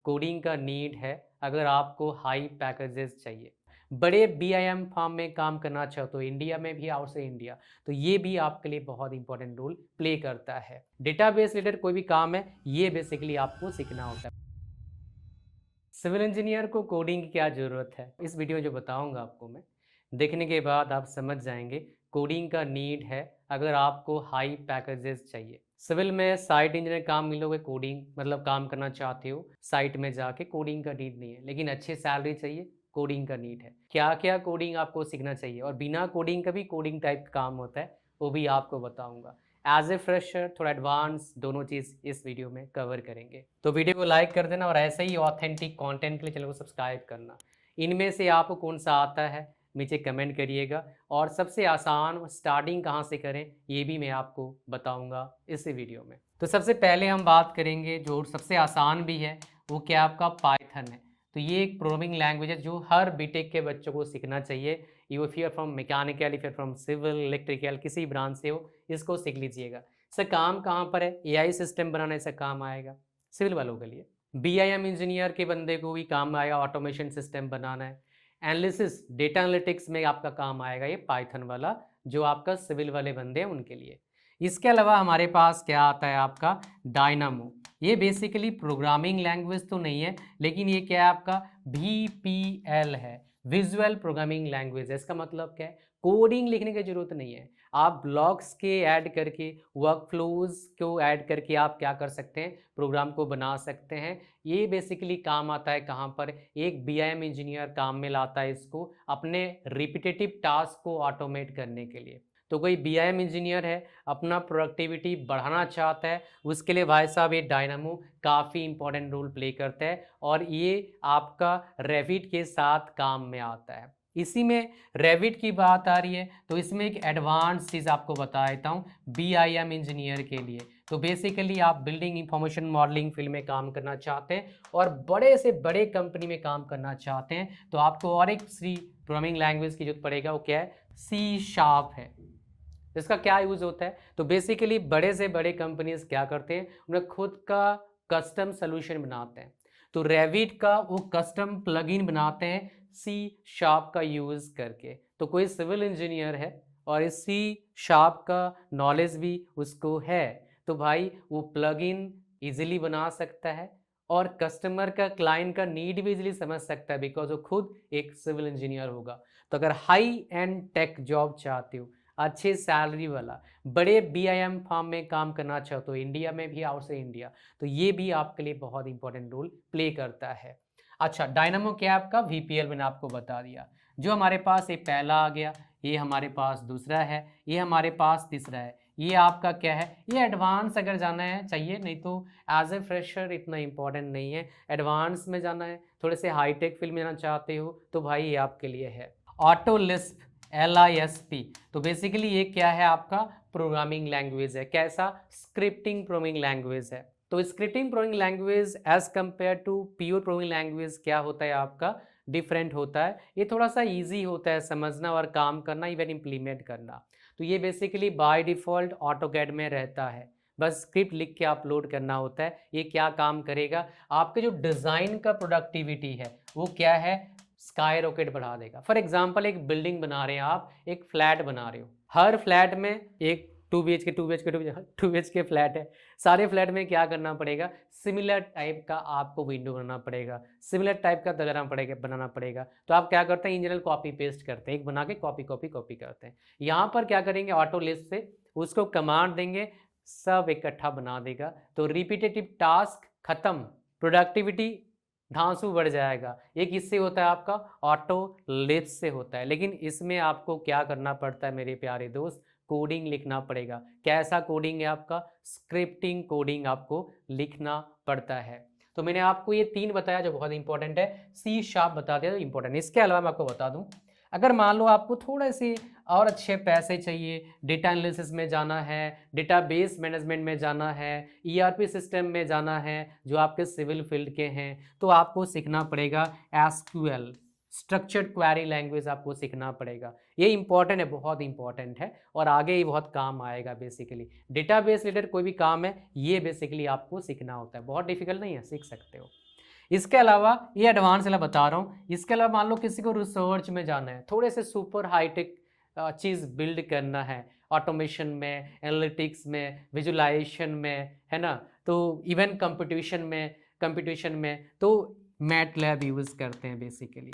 Coding का need है अगर आपको हाई पैकेजेस चाहिए। बड़े बीआईएम फर्म में काम करना चाहते हो इंडिया में भी आउटसाइड इंडिया, तो ये भी आपके लिए बहुत इंपॉर्टेंट रोल प्ले करता है। डेटाबेस रिलेटेड कोई भी काम है, ये बेसिकली आपको सीखना होता है। सिविल इंजीनियर को कोडिंग की क्या ज़रूरत है, इस वीडियो में जो बताऊंगा आपको मैं, देखने के बाद आप समझ जाएंगे कोडिंग का नीड है अगर आपको हाई पैकेजेस चाहिए। सिविल में साइट इंजीनियर काम मिलोगे, कोडिंग मतलब काम करना चाहते हो साइट में जाके, कोडिंग का नीड नहीं है, लेकिन अच्छी सैलरी चाहिए, कोडिंग का नीड है। क्या क्या कोडिंग आपको सीखना चाहिए और बिना कोडिंग का भी कोडिंग टाइप का काम होता है, वो भी आपको बताऊंगा। एज ए फ्रेशर थोड़ा एडवांस दोनों चीज़ इस वीडियो में कवर करेंगे। तो वीडियो को लाइक कर देना और ऐसे ही ऑथेंटिक कंटेंट के लिए चैनल को सब्सक्राइब करना। इनमें से आपको कौन सा आता है नीचे कमेंट करिएगा, और सबसे आसान स्टार्टिंग कहाँ से करें ये भी मैं आपको बताऊंगा इस वीडियो में। तो सबसे पहले हम बात करेंगे जो सबसे आसान भी है, वो क्या आपका पाइथन है। तो ये एक प्रोग्रामिंग लैंग्वेज है जो हर बीटेक के बच्चों को सीखना चाहिए। You if you are from mechanical, if you are from civil, electrical, किसी ब्रांच से हो, इसको सीख लीजिएगा। इसका काम कहाँ पर है, एआई सिस्टम बनाने से काम आएगा सिविल वालों के लिए। बीआईएम इंजीनियर के बंदे को भी काम आएगा, ऑटोमेशन सिस्टम बनाना है। एनालिसिस, डेटा एनालिटिक्स में आपका काम आएगा ये पाइथन वाला, जो आपका सिविल वाले बंदे हैं उनके लिए। इसके अलावा हमारे पास क्या आता है आपका डायनामो। ये बेसिकली प्रोग्रामिंग लैंग्वेज तो नहीं है, लेकिन ये क्या है आपका VPL है, विजुअल प्रोग्रामिंग लैंग्वेज है। इसका मतलब क्या है, कोडिंग लिखने की जरूरत नहीं है, आप ब्लॉक्स के ऐड करके, वर्क फ्लोज को ऐड करके आप क्या कर सकते हैं, प्रोग्राम को बना सकते हैं। ये बेसिकली काम आता है कहाँ पर, एक बीआईएम इंजीनियर काम में लाता है इसको अपने रिपीटेटिव टास्क को ऑटोमेट करने के लिए। तो कोई बीआईएम इंजीनियर है, अपना प्रोडक्टिविटी बढ़ाना चाहता है, उसके लिए भाई साहब ये डायनामो काफ़ी इंपॉर्टेंट रोल प्ले करता है, और ये आपका रेविट के साथ काम में आता है। इसी में रेविट की बात आ रही है, तो इसमें एक एडवांस चीज़ आपको बता देता हूँ बीआईएम इंजीनियर के लिए। तो बेसिकली आप बिल्डिंग इंफॉर्मेशन मॉडलिंग फील्ड में काम करना चाहते हैं और बड़े से बड़े कंपनी में काम करना चाहते हैं, तो आपको और एक सी प्रोग्रामिंग लैंग्वेज की जरूरत पड़ेगा, वो क्या है, C# है। इसका क्या यूज़ होता है, तो बेसिकली बड़े से बड़े कंपनीज क्या करते हैं, उन्हें खुद का कस्टम सोल्यूशन बनाते हैं। तो रेविट का वो कस्टम प्लगइन बनाते हैं C# का यूज़ करके। तो कोई सिविल इंजीनियर है और इस C# का नॉलेज भी उसको है, तो भाई वो प्लगइन इजीली बना सकता है और कस्टमर का, क्लाइंट का नीड भी इजीली समझ सकता है, बिकॉज वो खुद एक सिविल इंजीनियर होगा। तो अगर हाई एंड टेक जॉब चाहते हो, अच्छे सैलरी वाला, बड़े बीआईएम फर्म में काम करना चाहते हो इंडिया में भी आउटसाइड इंडिया, तो ये भी आपके लिए बहुत इंपॉर्टेंट रोल प्ले करता है। अच्छा, डायनामो क्या है आपका, VPL मैंने आपको बता दिया। जो हमारे पास ये पहला आ गया, ये हमारे पास दूसरा है, ये हमारे पास तीसरा है। ये आपका क्या है, ये एडवांस अगर जाना है चाहिए, नहीं तो एज ए फ्रेशर इतना इंपॉर्टेंट नहीं है। एडवांस में जाना है, थोड़े से हाईटेक फील्ड में जाना चाहते हो, तो भाई ये आपके लिए है। ऑटो लिस्प, LISP, तो बेसिकली ये क्या है आपका प्रोग्रामिंग लैंग्वेज है। कैसा, स्क्रिप्टिंग प्रोग्रामिंग लैंग्वेज है। तो scripting programming language as compare to pure programming language क्या होता है आपका, डिफरेंट होता है। ये थोड़ा सा इजी होता है समझना और काम करना, इवन इम्प्लीमेंट करना। तो ये बेसिकली बाय डिफ़ॉल्ट ऑटोकैड में रहता है, बस स्क्रिप्ट लिख के अपलोड करना होता है। ये क्या काम करेगा, आपके जो डिज़ाइन का प्रोडक्टिविटी है वो क्या है, स्काई रॉकेट बढ़ा देगा। फॉर एग्जाम्पल एक बिल्डिंग बना रहे हैं आप, एक फ्लैट बना रहे हो, हर फ्लैट में एक 2 BHK 2 BHK 2 BHK फ्लैट है, सारे फ्लैट में क्या करना पड़ेगा, सिमिलर टाइप का आपको विंडो बनाना पड़ेगा, सिमिलर टाइप का बनाना पड़ेगा। तो आप क्या करते हैं, इन जनरल कॉपी पेस्ट करते हैं, एक बना के कॉपी कॉपी कॉपी करते हैं। यहाँ पर क्या करेंगे, ऑटो लिस्ट से उसको कमांड देंगे, सब इकट्ठा बना देगा। तो रिपीटेटिव टास्क खत्म, प्रोडक्टिविटी धांसू बढ़ जाएगा। ये किससे होता है आपका, ऑटो लिस्ट से होता है। लेकिन इसमें आपको क्या करना पड़ता है मेरे प्यारे दोस्त, कोडिंग लिखना पड़ेगा। कैसा कोडिंग है आपका, स्क्रिप्टिंग कोडिंग आपको लिखना पड़ता है। तो मैंने आपको ये 3 बताया जो बहुत इंपॉर्टेंट है। C# बता दिया जो इंपॉर्टेंट है। इसके अलावा मैं आपको बता दूं, अगर मान लो आपको थोड़े से और अच्छे पैसे चाहिए, डेटा एनालिसिस में जाना है, डेटाबेस मैनेजमेंट में जाना है, ERP सिस्टम में जाना है जो आपके सिविल फील्ड के हैं, तो आपको सीखना पड़ेगा SQL, स्ट्रक्चर्ड क्वेरी लैंग्वेज आपको सीखना पड़ेगा। ये इंपॉर्टेंट है, बहुत इंपॉर्टेंट है और आगे ये बहुत काम आएगा। बेसिकली डेटाबेस रिलेटेड कोई भी काम है, ये बेसिकली आपको सीखना होता है, बहुत डिफिकल्ट नहीं है, सीख सकते हो। इसके अलावा ये एडवांस वाला बता रहा हूँ, इसके अलावा मान लो किसी को रिसर्च में जाना है, थोड़े से सुपर हाईटेक चीज़ बिल्ड करना है, ऑटोमेशन में, एनालिटिक्स में, विजुलाइजेशन में, है ना, तो इवन कंपटीशन में तो मैट लैब यूज़ करते हैं बेसिकली।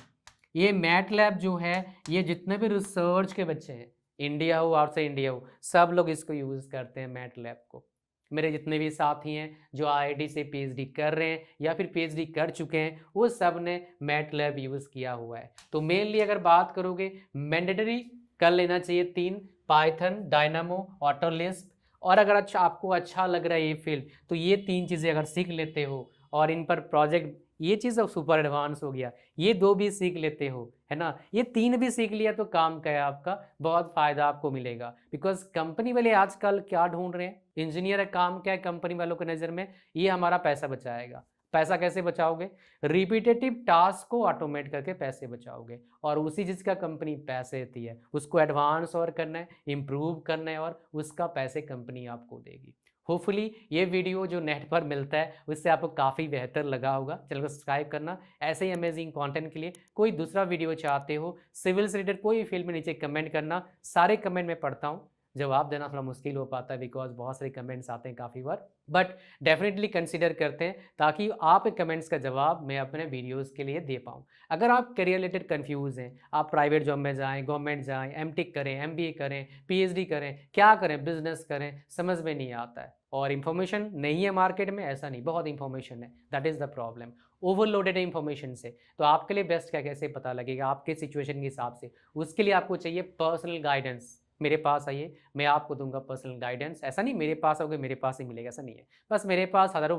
ये मैट लैब जो है, ये जितने भी रिसर्च के बच्चे हैं, इंडिया हो आउटसाइड इंडिया हो, सब लोग इसको यूज़ करते हैं मैट लैब को। मेरे जितने भी साथी हैं जो आईआईटी से पीएचडी कर रहे हैं या फिर पीएचडी कर चुके हैं, वो सब ने मैट लैब यूज़ किया हुआ है। तो मेनली अगर बात करोगे, मैंडेटरी कर लेना चाहिए 3, पाइथन, डायनामो, ऑटोलिस्प, और अगर आपको अच्छा लग रहा है ये फील्ड, तो ये 3 चीज़ें अगर सीख लेते हो और इन पर प्रोजेक्ट, ये चीज़ अब सुपर एडवांस हो गया, ये 2 भी सीख लेते हो, है ना, ये 3 भी सीख लिया तो काम का है आपका, बहुत फ़ायदा आपको मिलेगा। बिकॉज़ कंपनी वाले आजकल क्या ढूँढ रहे हैं, इंजीनियर का काम क्या है कंपनी वालों की नज़र में, ये हमारा पैसा बचाएगा। पैसा कैसे बचाओगे? रिपीटेटिव टास्क को ऑटोमेट करके पैसे बचाओगे, और उसी चीज़ का कंपनी पैसे देती है, उसको एडवांस और करना है, इम्प्रूव करना है, और उसका पैसे कंपनी आपको देगी। होपफुली ये वीडियो जो नेट पर मिलता है उससे आपको काफ़ी बेहतर लगा होगा। चैनल को सब्सक्राइब करना, ऐसे ही अमेजिंग कंटेंट के लिए। कोई दूसरा वीडियो चाहते हो, सिविल से रिलेटेड कोई भी फील्ड में, नीचे कमेंट करना, सारे कमेंट मैं पढ़ता हूँ। जवाब देना थोड़ा मुश्किल हो पाता है बिकॉज़ बहुत सारे कमेंट्स आते हैं काफ़ी बार, बट डेफिनेटली कंसीडर करते हैं ताकि आपके कमेंट्स का जवाब मैं अपने वीडियोज़ के लिए दे पाऊँ। अगर आप करियर रिलेटेड कन्फ्यूज़ हैं, आप प्राइवेट जॉब में जाएँ, गवर्नमेंट जाएँ, एमटेक करें, एमबीए करें, पीएचडी करें, क्या करें, बिज़नेस करें, समझ में नहीं आता है और इन्फॉर्मेशन नहीं है मार्केट में, ऐसा नहीं, बहुत इन्फॉर्मेशन है, that is the problem. Overloaded है इन्फॉर्मेशन से, तो आपके लिए बेस्ट क्या कैसे पता लगेगा आपके सिचुएशन के हिसाब से? उसके लिए आपको चाहिए पर्सनल गाइडेंस। मेरे पास आइए, मैं आपको दूँगा पर्सनल गाइडेंस। ऐसा नहीं मेरे पास आओगे मेरे पास ही मिलेगा, ऐसा नहीं है। बस मेरे पास हज़ारों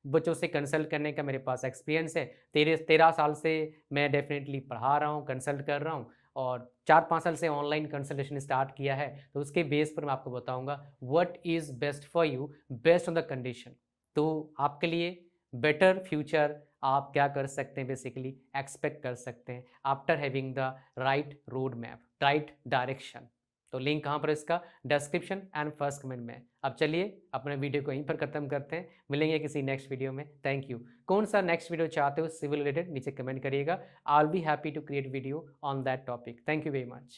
बच्चों से कंसल्ट करने का मेरे पास एक्सपीरियंस है। 13 साल से मैं डेफ़िनेटली पढ़ा रहा हूँ, कंसल्ट कर रहा हूँ, और 4-5 साल से ऑनलाइन कंसल्टेशन स्टार्ट किया है। तो उसके बेस पर मैं आपको बताऊँगा what is best for you based on the condition. तो आपके लिए बेटर फ्यूचर आप क्या कर सकते हैं, बेसिकली एक्सपेक्ट कर सकते हैं after having the right road map, right direction. तो लिंक कहाँ पर है इसका? डिस्क्रिप्शन एंड फर्स्ट कमेंट में। अब चलिए अपने वीडियो को यहीं पर खत्म करते हैं, मिलेंगे किसी नेक्स्ट वीडियो में। Thank you. कौन सा नेक्स्ट वीडियो चाहते हो सिविल रिलेटेड, नीचे कमेंट करिएगा। I will be happy to create video on that topic. Thank you very much.